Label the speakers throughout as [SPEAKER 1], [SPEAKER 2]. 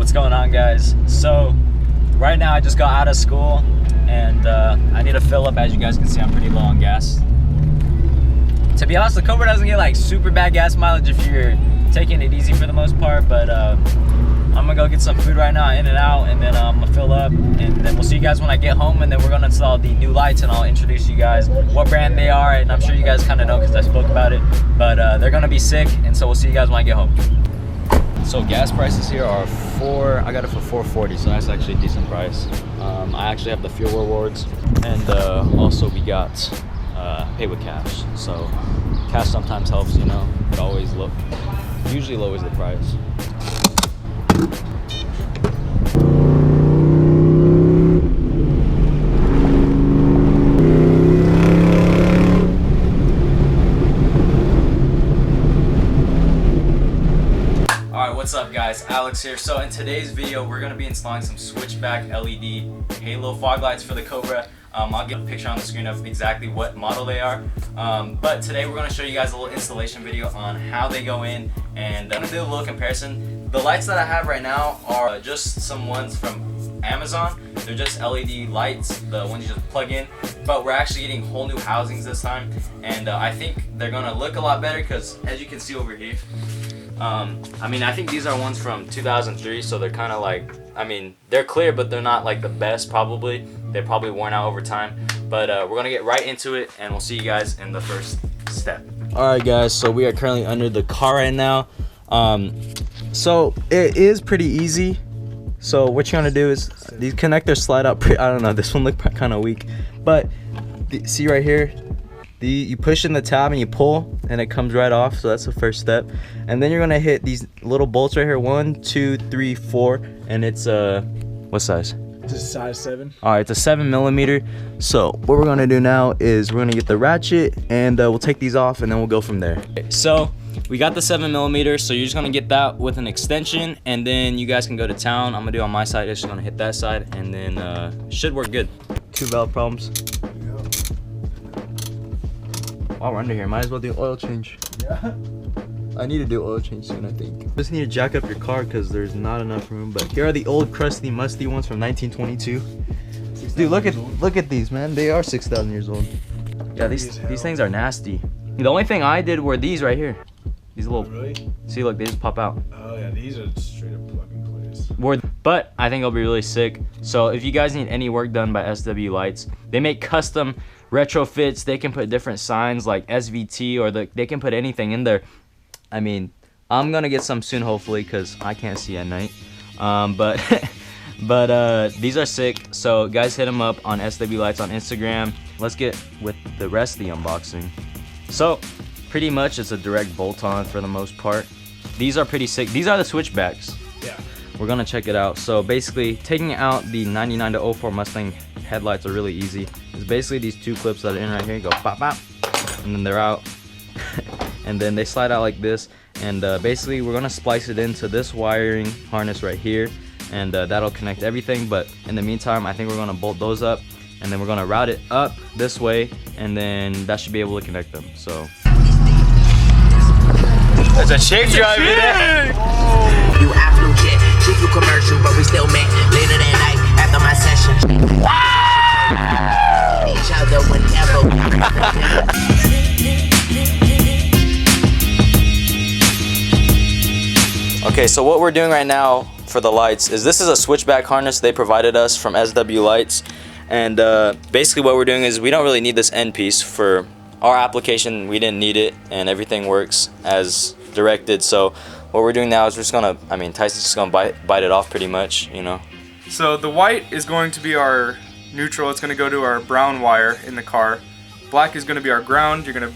[SPEAKER 1] What's going on, guys? So right now I just got out of school and I need to fill up. As you guys can see, I'm pretty low on gas. To be honest, the Cobra doesn't get like super bad gas mileage if you're taking it easy for the most part, but I'm gonna go get some food right now, in and out, and then I'm gonna fill up, and then we'll see you guys when I get home, and then we're gonna install the new lights, and I'll introduce you guys what brand they are, and I'm sure you guys kind of know because I spoke about it, but they're gonna be sick, and so we'll see you guys when I get home. So gas prices here are I got it for $4.40, so that's actually a decent price. I actually have the fuel rewards, and also we got pay with cash. So cash sometimes helps, you know. It always usually lowers the price. What's up, guys? Alex here. So in today's video we're going to be installing some switchback LED halo fog lights for the Cobra. I'll get a picture on the screen of exactly what model they are, but today we're going to show you guys a little installation video on how they go in, and I'm going to do a little comparison. The lights that I have right now are just some ones from Amazon. They're just LED lights, the ones you just plug in, but we're actually getting whole new housings this time, and I think they're going to look a lot better because, as you can see over here, I mean, I think these are ones from 2003, so they're kind of like, I mean, they're clear, but they're not like the best probably. They're probably worn out over time, but we're gonna get right into it, and we'll see you guys in the first step. All right, guys, so we are currently under the car right now. So it is pretty easy. So what you're gonna do is these connectors slide out. I don't know, this one looked kind of weak, but see right here, you push in the tab and you pull, and it comes right off. So that's the first step, and then you're gonna hit these little bolts right here. 1, 2, 3, 4, and it's what size?
[SPEAKER 2] It's a size 7.
[SPEAKER 1] All right, it's a 7mm. So what we're gonna do now is we're gonna get the ratchet, and we'll take these off, and then we'll go from there. So we got the 7mm, so you're just gonna get that with an extension, and then you guys can go to town. I'm gonna do on my side. Just gonna hit that side, and then should work good. 2 valve problems. While we're under here, might as well do oil change.
[SPEAKER 2] Yeah.
[SPEAKER 1] I need to do oil change soon, I think. Just need to jack up your car because there's not enough room. But here are the old, crusty, musty ones from 1922. Dude, look at these, man. They are 6,000 years old. Yeah, these things are nasty. The only thing I did were these right here. These little.
[SPEAKER 2] Really?
[SPEAKER 1] See, look, they just pop out.
[SPEAKER 2] Oh yeah, these are straight up plug and plays.
[SPEAKER 1] But I think it'll be really sick. So if you guys need any work done by SW Lights, they make custom retrofits. They can put different signs like SVT, or they can put anything in there. I mean, I'm gonna get some soon, hopefully, because I can't see at night. But these are sick. So guys, hit them up on SW Lights on Instagram. Let's get with the rest of the unboxing. So pretty much it's a direct bolt-on for the most part. These are pretty sick. These are the switchbacks.
[SPEAKER 2] Yeah.
[SPEAKER 1] We're gonna check it out. So basically, taking out the 99 to 04 Mustang headlights are really easy. It's basically these 2 clips that are in right here. You go pop pop, and then they're out. And then they slide out like this, and basically we're gonna splice it into this wiring harness right here, and that'll connect everything. But in the meantime, I think we're gonna bolt those up, and then we're gonna route it up this way, and then that should be able to connect them. So it's a chick driving there.
[SPEAKER 3] You afternoon jet, shoot you commercial, but we still met later that night after my session. Each other whenever.
[SPEAKER 1] Okay, so what we're doing right now for the lights is this is a switchback harness they provided us from SW Lights, and basically what we're doing is we don't really need this end piece for our application. We didn't need it, and everything works as directed. So what we're doing now is we're just gonna, I mean, Tyson's just gonna bite it off pretty much, you know.
[SPEAKER 4] So the white is going to be our neutral. It's going to go to our brown wire in the car. Black is going to be our ground. You're going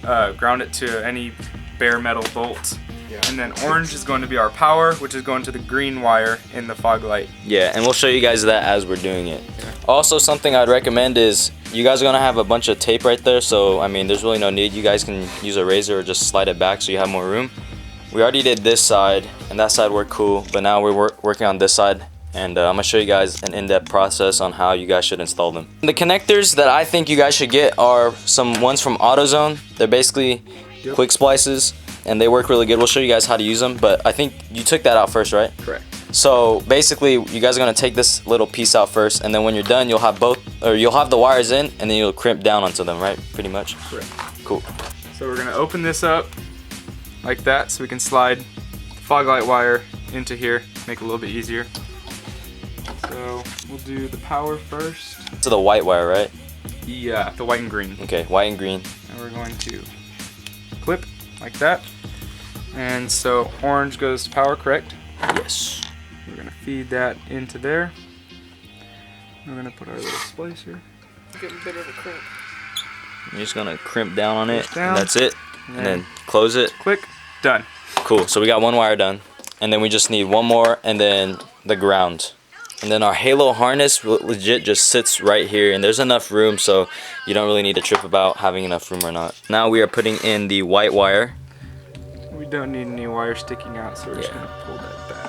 [SPEAKER 4] to ground it to any bare metal bolt. Yeah. And then orange is going to be our power, which is going to the green wire in the fog light.
[SPEAKER 1] Yeah, and we'll show you guys that as we're doing it. Yeah. Also, something I'd recommend is you guys are going to have a bunch of tape right there, so I mean, there's really no need. You guys can use a razor or just slide it back so you have more room. We already did this side, and that side worked cool, but now we're working on this side, and I'm going to show you guys an in-depth process on how you guys should install them. The connectors that I think you guys should get are some ones from AutoZone. They're basically quick splices, and they work really good. We'll show you guys how to use them, but I think you took that out first, right?
[SPEAKER 4] Correct.
[SPEAKER 1] So basically, you guys are gonna take this little piece out first, and then when you're done, you'll have the wires in, and then you'll crimp down onto them, right? Pretty much.
[SPEAKER 4] Correct.
[SPEAKER 1] Cool.
[SPEAKER 4] So we're gonna open this up like that, so we can slide the fog light wire into here, make it a little bit easier. So we'll do the power first.
[SPEAKER 1] To the white wire, right?
[SPEAKER 4] Yeah, the white and green.
[SPEAKER 1] Okay, white and green.
[SPEAKER 4] And we're going to clip like that. And so orange goes to power, correct?
[SPEAKER 1] Yes.
[SPEAKER 4] We're gonna feed that into there. We're gonna put our little splicer.
[SPEAKER 5] Getting a bit of a crimp.
[SPEAKER 1] You're just gonna crimp down on it,
[SPEAKER 4] Down.
[SPEAKER 1] and that's it. And then close it.
[SPEAKER 4] Click, done.
[SPEAKER 1] Cool, so we got one wire done. And then we just need one more, and then the ground. And then our halo harness legit just sits right here, and there's enough room, so you don't really need to trip about having enough room or not. Now we are putting in the white wire.
[SPEAKER 4] We don't need any wire sticking out, so we're just
[SPEAKER 1] Yeah.
[SPEAKER 4] gonna pull that back.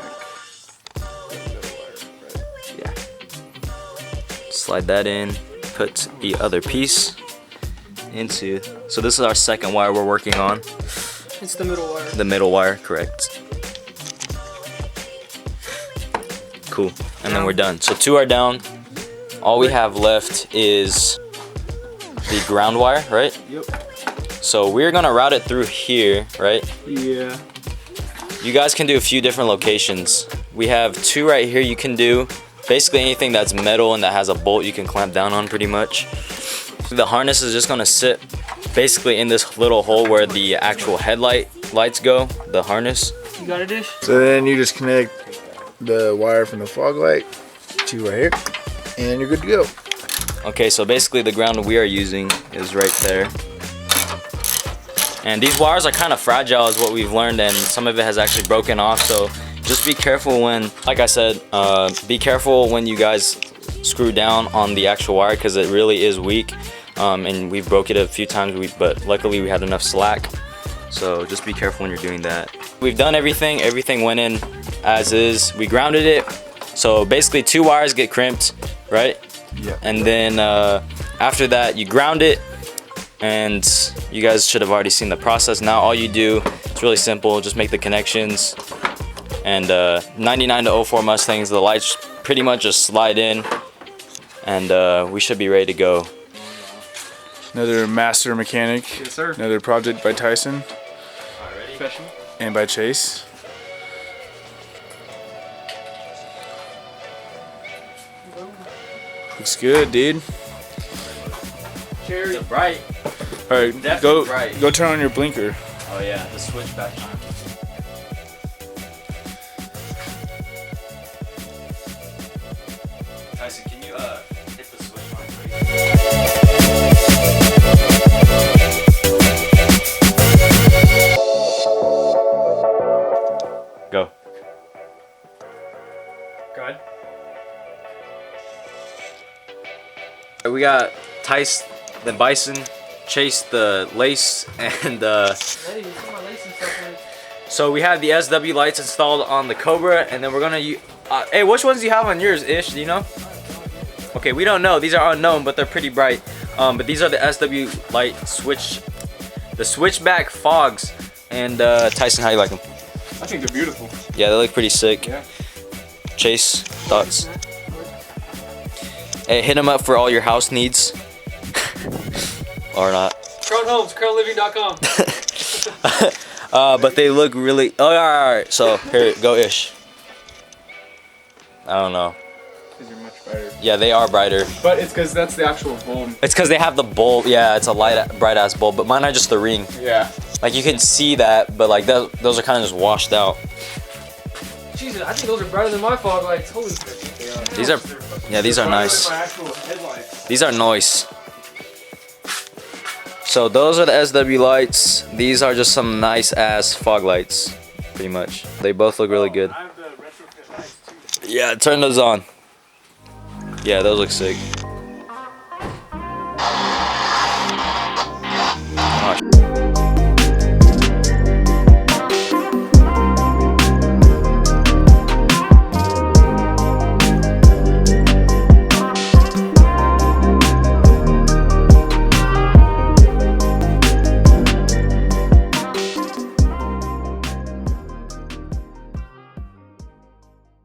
[SPEAKER 1] Yeah. Slide that in, put the other piece into. So this is our second wire we're working on.
[SPEAKER 5] It's the middle wire.
[SPEAKER 1] The middle wire, correct. Cool, and then we're done. So two are down. All we have left is the ground wire, right?
[SPEAKER 4] Yep.
[SPEAKER 1] So we're gonna route it through here, right?
[SPEAKER 4] Yeah.
[SPEAKER 1] You guys can do a few different locations. We have two right here you can do. Basically anything that's metal and that has a bolt you can clamp down on pretty much. The harness is just gonna sit basically in this little hole where the actual lights go, the harness.
[SPEAKER 5] You got a dish?
[SPEAKER 2] So then you just connect the wire from the fog light to right here, and you're good to go.
[SPEAKER 1] Okay, so basically the ground we are using is right there. And these wires are kind of fragile is what we've learned, and some of it has actually broken off, so just be careful when, like I said, be careful when you guys screw down on the actual wire because it really is weak. And we've broke it a few times, but luckily we had enough slack. So just be careful when you're doing that. We've done everything went in as is. We grounded it. So basically two wires get crimped, right?
[SPEAKER 2] Yeah.
[SPEAKER 1] And then after that you ground it, and you guys should have already seen the process. Now all you do, it's really simple, just make the connections. And 99 to 04 Mustangs, the lights pretty much just slide in, and we should be ready to go.
[SPEAKER 2] Another master mechanic.
[SPEAKER 4] Yes, sir.
[SPEAKER 2] Another project by Tyson
[SPEAKER 4] Professional.
[SPEAKER 2] and by Chase. Looks good, dude.
[SPEAKER 5] Cherry.
[SPEAKER 1] Bright.
[SPEAKER 2] All right,
[SPEAKER 1] Definitely bright.
[SPEAKER 2] go turn on your blinker.
[SPEAKER 1] Oh yeah, the switchback. Tyson, can you hit the switch line, please? Go.
[SPEAKER 4] Go ahead.
[SPEAKER 1] We got Tice, the Bison, Chase, the Lace, and
[SPEAKER 5] Hey, you see my lace and stuff in it.
[SPEAKER 1] so we have the SW lights installed on the Cobra, and then we're gonna hey, which ones do you have on yours, Ish? Do you know? Okay, we don't know. These are unknown, but they're pretty bright. But these are the SW light the switchback FOGS. And Tyson, how you like them?
[SPEAKER 4] I think they're beautiful.
[SPEAKER 1] Yeah, they look pretty sick.
[SPEAKER 4] Yeah.
[SPEAKER 1] Chase, thoughts? Hey, hit them up for all your house needs. Or not.
[SPEAKER 5] Crown Homes, crownliving.com.
[SPEAKER 1] But they look really. Oh, alright. So here, go Ish. I don't know.
[SPEAKER 4] Because you're much brighter.
[SPEAKER 1] Yeah, they are brighter.
[SPEAKER 4] But it's because that's the actual bulb.
[SPEAKER 1] It's because they have the bulb. Yeah, it's a bright ass bulb. But mine are just the ring.
[SPEAKER 4] Yeah.
[SPEAKER 1] Like you can see that, but like those are kind of just washed out.
[SPEAKER 5] Jesus, I think those are brighter than my fog lights. Holy shit.
[SPEAKER 1] These are, yeah, these are nice.
[SPEAKER 4] My actual headlights.
[SPEAKER 1] These are nice. So those are the SW lights. These are just some nice ass fog lights, pretty much. They both look really good.
[SPEAKER 2] I have the retrofit lights too.
[SPEAKER 1] Yeah, turn those on. Yeah, those look sick.